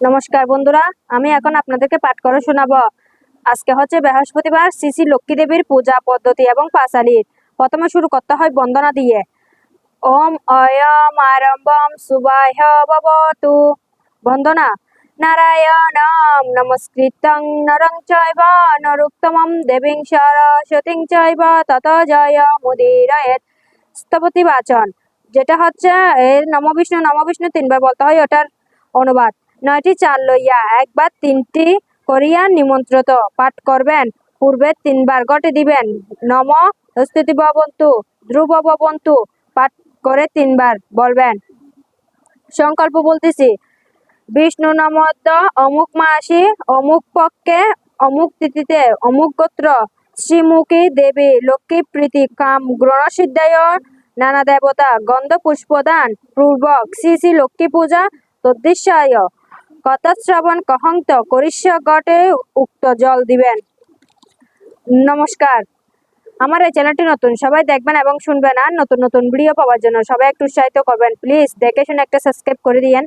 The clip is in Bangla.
নমস্কার বন্ধুরা, আমি এখন আপনাদেরকে পাঠ করে শোনাবো। আজকে হচ্ছে বৃহস্পতিবার। শ্রী শ্রী লক্ষ্মী দেবীর পূজা পদ্ধতি এবং পাঁচালীর। প্রথমে শুরু করতে হয় বন্দনা দিয়ে। ওম অয়ম আরম্ভম শুভায় ভবতু। বন্দনা। নারায়ণম নমস্কৃত্যং নরং চৈব নরোত্তমম দেবীং সরস্বতীং চৈব তত জয় মুদীরয়েৎ। স্থপতি বাচন, যেটা হচ্ছে এর নম বিষ্ণু তিনবার বলতে হয়। ওটার অনুবাদ: 9টি চাল লইয়া একবার 3টি করিয়া নিমন্ত্রিত পাঠ করবেন। পূর্বে 3বার ঘটে দিবেন। নম স্তুতি ভবন্তু ধ্রুব ভবন্তু পাঠ করে 3বার বলবেন। সংকল্প বলতেছি: বিষ্ণু নমোদ্য অমুক মাসি অমুক পক্ষে অমুক তিথিতে অমুক গোত্র শ্রীমুখী দেবী লক্ষ্মী প্রীতি কাম গ্রহণসিদ্ধায় নানা দেবতা গন্ধ পুষ্পদান পূর্বক শ্রী শ্রী লক্ষ্মী পূজা তদ্দেশ্যায় কথাশ্রবণ কহন্ত করিষ্য ঘটে উক্ত জল দিবেন। নমস্কার, আমার এই চ্যানেলটি নতুন, সবাই দেখবেন এবং শুনবেন। আর নতুন নতুন ভিডিও পাওয়ার জন্য সবাই একটু উৎসাহিত করবেন। প্লিজ দেখে শুনে একটা সাবস্ক্রাইব করে দিয়েন।